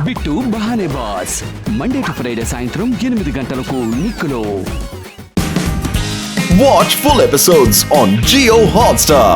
Bit బహానే boss Monday to Friday సాయంత్రం 8 గంటలకు నిక్కులో. Watch full episodes on Jio Hotstar.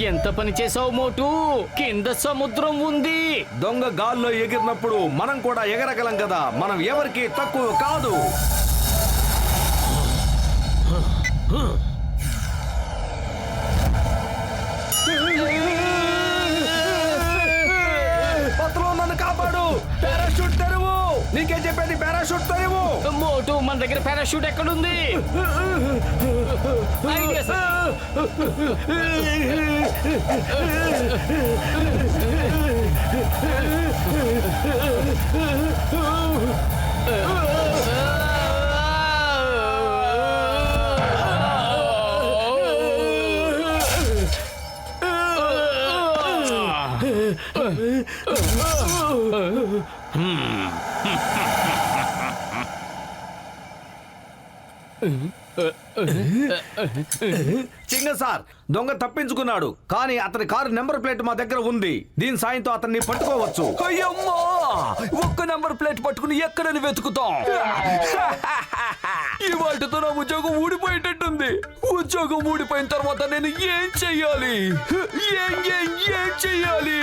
ఎంత పని చేసావు మోటు? కింద సముద్రం ఉంది. దొంగ గాల్లో ఎగిరినప్పుడు మనం కూడా ఎగరగలం కదా. మనం ఎవరికి తక్కువ కాదు. పత్రం నన్ను కాపాడు. పారాషూట్ తెరువు. నీకేం చెప్పేది? పారాషూట్ తెరువు. మోటు, మన దగ్గర పారాషూట్ ఎక్కడుంది? చింగ సార్, దొంగ తప్పించుకున్నాడు, కానీ అతని కారు నెంబర్ ప్లేట్ మా దగ్గర ఉంది. దీని సాయంతో అతన్ని పట్టుకోవచ్చు. అయ్యమ్మా, ఒక్క నెంబర్ ప్లేట్ పట్టుకుని ఎక్కడని వెతుకుతాం? ఈ వాటితో నా ఉద్యోగం ఊడిపోయేటట్టుంది. ఉద్యోగం ఊడిపోయిన తర్వాత నేను ఏం చెయ్యాలి? ఏం చెయ్యాలి?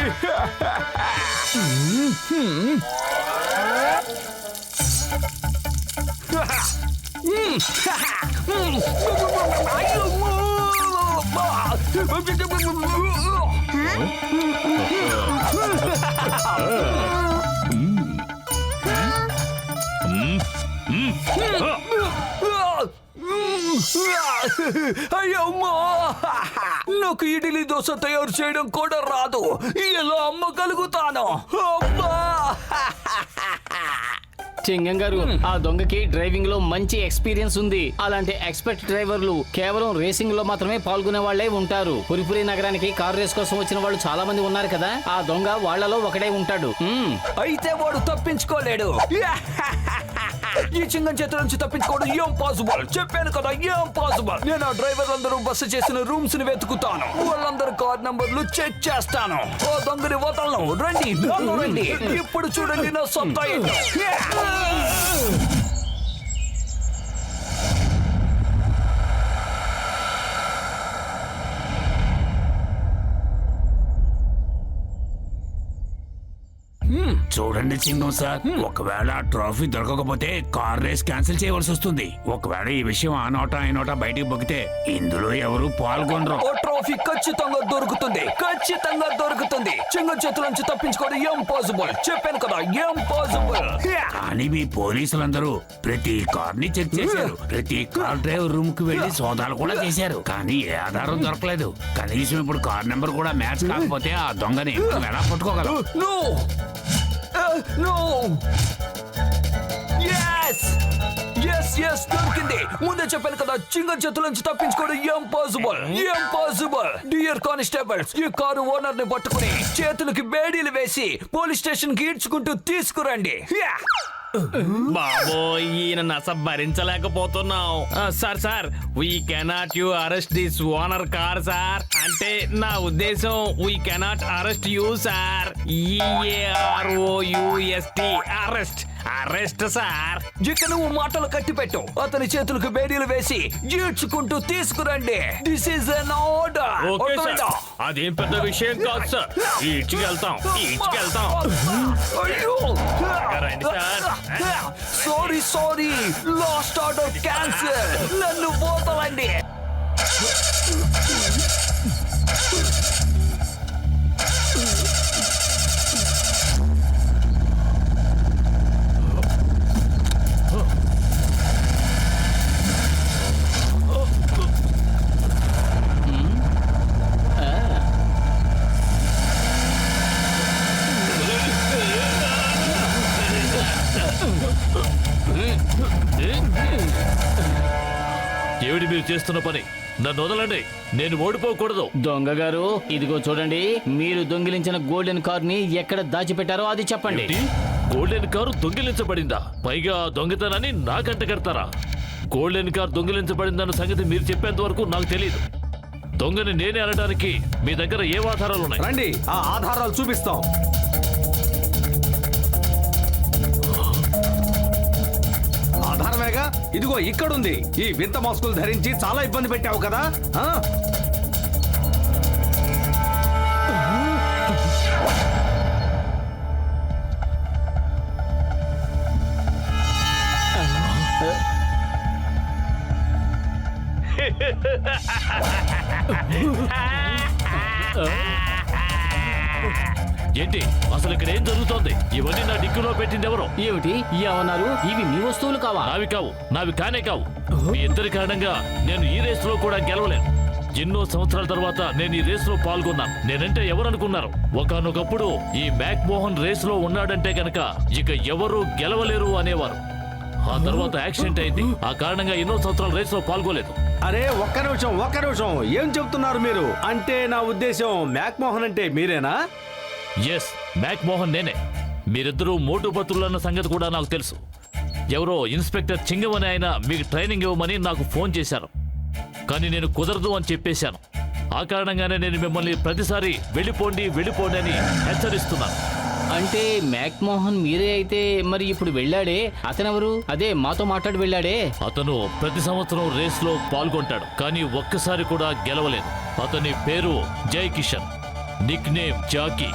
అయ్యమ్మా, నాకు ఇడ్లీ దోశ తయారు చేయడం కూడా రాదు. ఎలా అమ్మగలుగుతాను? అమ్మా! చింగం గారు, ఆ దొంగకి డ్రైవింగ్ లో మంచి ఎక్స్పీరియన్స్ ఉంది. అలాంటి ఎక్స్పర్ట్ డ్రైవర్లు కేవలం రేసింగ్ లో మాత్రమే పాల్గొనే వాళ్లే ఉంటారు. పురిపురి నగరానికి కార్ రేస్ కోసం వచ్చిన వాళ్ళు చాలా మంది ఉన్నారు కదా. ఆ దొంగ వాళ్లలో ఒకడే ఉంటాడు. అయితే వాడు తప్పించుకోలేడు. ఈ చింగం చేతుల నుంచి తప్పించుకోవడం ఏం పాసిబుల్? చెప్పాను కదా, ఏం పాసిబుల్. నేను ఆ డ్రైవర్లందరూ బస్సు చేసిన రూమ్స్ ని వెతుకుతాను. వాళ్ళందరూ కార్ నంబర్లు చెక్ చేస్తాను. ఓ దొంగని వదలను. రండి, రండి. ఇప్పుడు చూడండి నా సొంత ఇల్లు. చూడండి చింగం సార్, ఒకవేళ ట్రోఫీ దొరకకపోతే కార్ రేస్ క్యాన్సిల్ చేయవలసి వస్తుంది. ఒకవేళ ఈ విషయం ఆ నోట ఈ నోట బయటికి పొగితే ఇందులో ఎవరు పాల్గొనరు. ఓ ట్రోఫీ ఖచ్చితంగా దొరుకుతుంది. చింగం చేతుల నుంచి తప్పించుకోవడం ఏం పాసిబుల్? చెప్పాను కదా, ఏం పాసిబుల్. కానీ మీ పోలీసులందరూ ప్రతి కార్ ని చెక్ చేశారు. ప్రతి కార్ డ్రైవర్ రూమ్ కి వెళ్లి సోదాలు కూడా చేశారు. కానీ ఏ ఆధారం దొరకలేదు. కనీసం ఇప్పుడు కార్ నెంబర్ కూడా మ్యాచ్ కాకపోతే ఆ దొంగని మనం ఎలా పట్టుకోగలం? No! Yes! ఎస్ దొరికింది. ముందే చెప్పాను కదా, చింగం చేతుల నుంచి తప్పించుకోవడం ఇంపాసిబుల్. డియర్ కానిస్టేబుల్స్, ఈ కారు ఓనర్ ని పట్టుకుని చేతులకి బేడీలు వేసి పోలీస్ స్టేషన్ కి ఈడ్చుకుంటూ తీసుకురండి. బాబోయ్, ఈయన నస భరించలేకపోతున్నాం. Sir we cannot you arrest this owner car sir. అంటే నా ఉద్దేశం we cannot arrest you sir. EAROUST arrest sir. ఇక నువ్వు మాటలు కట్టి పెట్టు. అతని చేతులకు బేడీలు వేసి ఈడ్చుకుంటూ తీసుకురండి. This is an order. Okay sir, అదేం పెద్ద విషయం కాదు సార్. ఈడ్చుకెళ్తాం. అయ్యో, రండి sir. Sorry, last order cancel. నన్ను పోతలండి. ఏమిటి మీరు చేస్తున్న పని? నన్ను వదలండి, నేను ఓడిపోకూడదు. దొంగ గారు, ఇదిగో చూడండి. మీరు దొంగిలించిన గోల్డెన్ కార్ ని ఎక్కడ దాచిపెట్టారో అది చెప్పండి. ఏంటి? గోల్డెన్ కారు దొంగిలించబడిందా? పైగా దొంగతనాన్ని నాకంట కడతారా? గోల్డెన్ కార్ దొంగిలించబడిందన్న సంగతి మీరు చెప్పేంత వరకు నాకు తెలియదు. దొంగని నేనే అనడానికి మీ దగ్గర ఏ ఆధారాలు ఉన్నాయి? రండి, ఆ ఆధారాలు చూపిస్తాం. ఆధారమేగా, ఇదిగో ఇక్కడుంది. ఈ వింత మాస్కులు ధరించి చాలా ఇబ్బంది పెట్టావు కదా. ఏంటి అసలు ఇక్కడ ఏం జరుగుతోంది? ఇవన్నీ నా డిక్కులో పెట్టింది ఎవరు? ఏమిటి ఏమన్నారు? ఇవి మీ వస్తువులు కావా? నావి కావు, నావి కానే కావు. మీ ఇద్దరి కారణంగా నేను ఈ రేస్ లో కూడా గెలవలేను. ఎన్నో సంవత్సరాల తర్వాత నేను ఈ రేస్ లో పాల్గొన్నాను. నేనంటే ఎవరు అనుకున్నారు? ఒకానొకప్పుడు ఈ మ్యాక్ మోహన్ రేస్ లో ఉన్నాడంటే గనక ఇక ఎవరు గెలవలేరు అనేవారు. ఆ తర్వాత యాక్సిడెంట్ అయింది. ఆ కారణంగా ఎన్నో సంవత్సరాలు రేస్ లో పాల్గొలేదు. అరే ఒక్క నిమిషం, ఏం చెప్తున్నారు మీరు? అంటే నా ఉద్దేశం మ్యాక్ మోహన్ అంటే మీరేనా? ఎస్, మ్యాక్ మోహన్ నేనే. మీరిద్దరూ మోటుపత్రులన్న సంగతి కూడా నాకు తెలుసు. ఎవరో ఇన్స్పెక్టర్ చింగం అనే ఆయన మీకు ట్రైనింగ్ ఇవ్వమని నాకు ఫోన్ చేశారు. కానీ నేను కుదరదు అని చెప్పేశాను. ఆ కారణంగానే నేను మిమ్మల్ని ప్రతిసారి వెళ్ళిపోండి అని హెచ్చరిస్తున్నాను. అంటే మ్యాక్ మోహన్ మీరే అయితే మరి ఇప్పుడు వెళ్ళాడే అతనెవరు? అదే మాతో మాట్లాడి వెళ్ళాడే. అతను ప్రతి సంవత్సరం రేస్ లో పాల్గొంటాడు, కానీ ఒక్కసారి కూడా గెలవలేదు. అతని పేరు జై కిషన్, నిక్ నేమ్ జాకీ.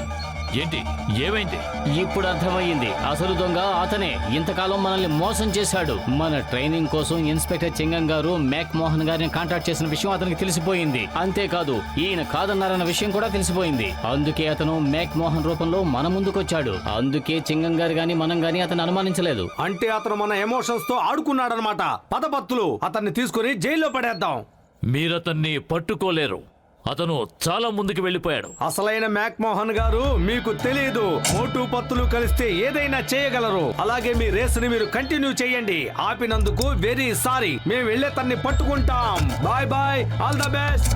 ఏంటి ఏమైంది? ఇప్పుడు అర్థమయ్యింది. అసలు దొంగ అతనే. ఇంతకాలం మనల్ని మోసం చేశాడు. మన ట్రైనింగ్ కోసం ఇన్స్పెక్టర్ చింగం గారు మ్యాక్ మోహన్ గారిని కాంటాక్ట్ చేసిన విషయం అతనికి తెలిసిపోయింది. అంతేకాదు, ఈయన కాదన్నారన్న విషయం కూడా తెలిసిపోయింది. అందుకే అతను మ్యాక్ మోహన్ రూపంలో మన ముందుకొచ్చాడు. అందుకే చింగం గారు గాని మనం గాని అతను అనుమానించలేదు. అంటే అతను మన ఎమోషన్స్ తో ఆడుకున్నాడనమాట. పదపత్తులు, అతన్ని తీసుకుని జైల్లో పడేద్దాం. మీరతన్ని పట్టుకోలేరు. అతను చాలా ముందుకు వెళ్ళిపోయాడు. అసలైన మ్యాక్ మోహన్ గారు మీకు తెలియదు. మోటు పత్తులు కలిస్తే ఏదైనా చేయగలరు. అలాగే మీ రేస్ ని మీరు కంటిన్యూ చేయండి. ఆపినందుకు వెరీ సారీ. మేము వెళ్ళే తన్ని పట్టుకుంటాం. Bye, all the best.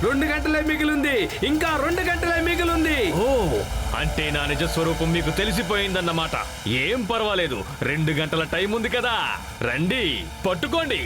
2 గంటలే మిగిలింది, ఇంకా 2 గంటలే మిగిలింది. ఓ అంటే నా నిజ స్వరూపం మీకు తెలిసిపోయిందన్నమాట. ఏం పర్వాలేదు, 2 గంటల టైం ఉంది కదా, రండి పట్టుకోండి.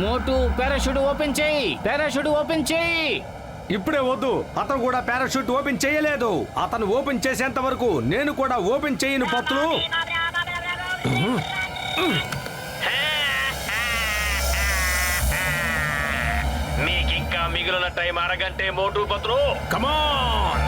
మోటు పారాషూట్ ఓపెన్ చేయి, పారాషూట్ ఓపెన్ చేయి. ఇప్పుడే వద్దు, అతను కూడా పారాషూట్ ఓపెన్ చేయలేదు. అతను ఓపెన్ చేసేంత వరకు నేను కూడా ఓపెన్ చేయను పత్తులు. మీకింకా మిగిలిన టైం అరగంటే మోటు పత్రు. కమాన్.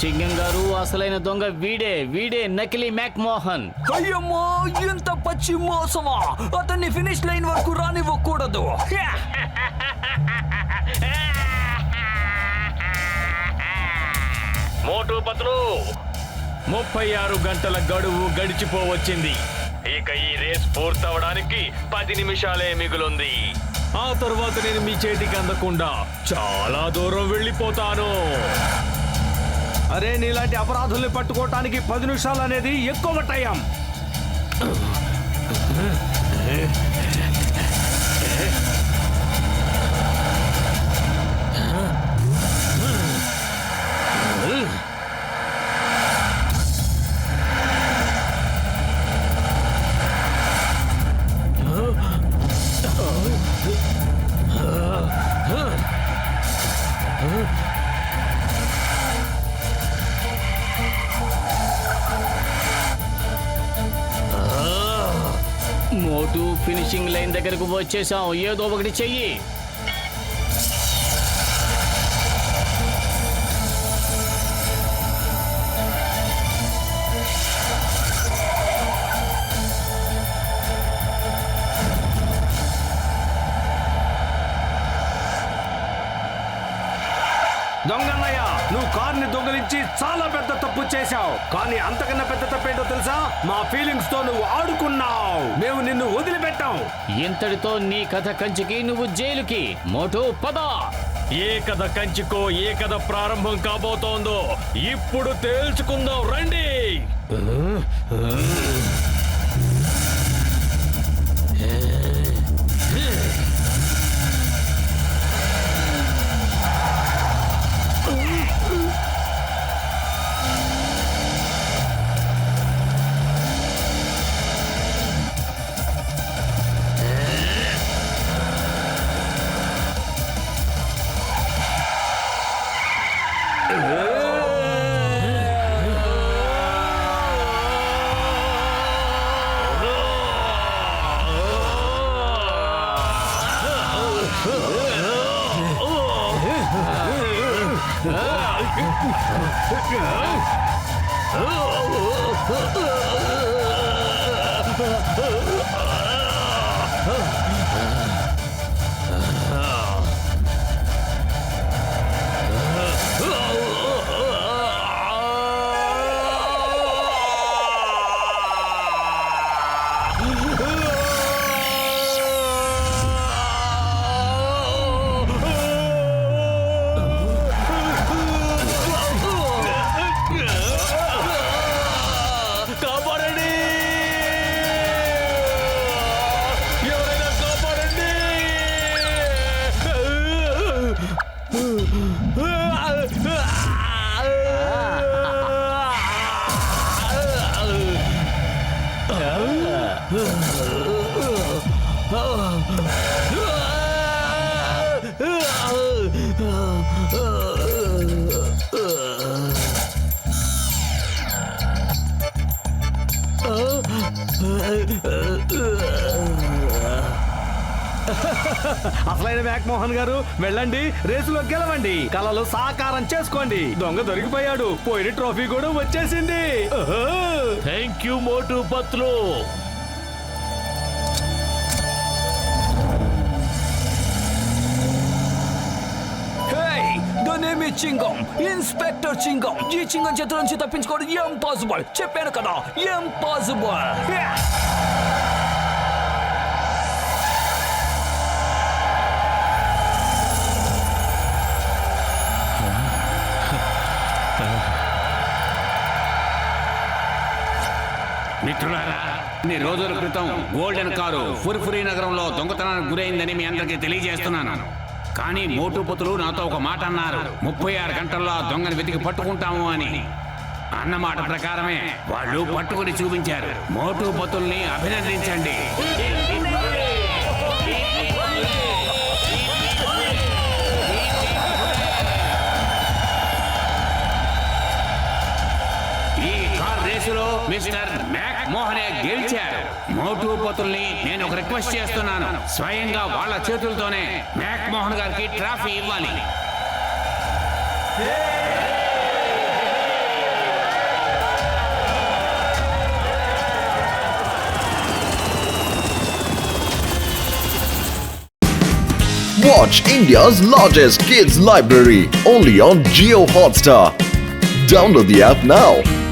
చింగం గారు, అసలైన దొంగ వీడే, వీడే నకిలీ మ్యాక్ మోహన్. అయ్యమ్మో, ఎంత పచ్చి మోసమా! అతన్ని ఫినిష్ లైన్ వరకు రానివ్వకూడదు. మోటు పత్లు 36 గంటల గడువు గడిచిపోవచ్చింది. ఇక ఈ రేస్ పూర్తవడానికి 10 నిమిషాలే మిగులుంది. ఆ తర్వాత నేను మీ చేతికి అందకుండా చాలా దూరం వెళ్ళిపోతాను. అరే, నీలాంటి అపరాధుల్ని పట్టుకోవటానికి 10 నిమిషాలు అనేది ఎక్కువ టైం. మోటు ఫినిషింగ్ లైన్ దగ్గరకు వచ్చేసాం. ఏదో ఒకటి చెయ్యి. దొంగన్నయ్య, నువ్వు కార్ని దొంగలించి చాలా పెద్ద తప్పు చేశావు. కానీ అంతకన్నా పెద్ద తప్పేంటో తెలుసా? మా ఫీలింగ్స్ తో నువ్వు ఆడుకున్నావు. మేము నిన్ను వదిలిపెట్టాం. ఇంతటితో నీ కథ కంచికి, నువ్వు జైలుకి. మోటు పద. ఏ కథ కంచికో ఏ కథ ప్రారంభం కాబోతోందో ఇప్పుడు తేల్చుకుందాం రండి. అసలైన మ్యాక్ మోహన్ గారు, వెళ్ళండి, రేసులో గెలవండి, కలలు సాకారం చేసుకోండి. దొంగ దొరికిపోయాడు, పోయిన ట్రోఫీ కూడా వచ్చేసింది. Thank you Motu Patlu. Chingum, inspector Chingum. ఈ చింగం చేతుల నుంచి తప్పించుకోవడం ఇంపాసిబుల్. చెప్పాను కదా, ఇంపాసిబుల్. మిత్రులారా, కొన్ని రోజుల క్రితం గోల్డెన్ కారు ఫుర్ఫురి నగరంలో దొంగతనానికి గురైందని మీ అందరికీ తెలియజేస్తున్నాను. కానీ మోటు పతులు నాతో ఒక మాట అన్నారు. 36 గంటల్లో ఆ దొంగని వెతికి పట్టుకుంటాము అని. అన్నమాట ప్రకారమే వాళ్ళు పట్టుకుని చూపించారు. మోటు పతుల్ని అభినందించండి. ఈ కార్ రేసులో మిస్టర్ మ్యాక్ మోహనే గెలిచారు. మోటు పతుల్ని నేను ఒక రిక్వెస్ట్ చేస్తున్నాను. స్వయంగా వాళ్ళ చేతులతోనే మ్యాక్ మోహన్ గారికి ట్రాఫీ ఇవ్వాలి. Watch India's largest kids library only on Jio Hotstar. Download the app now.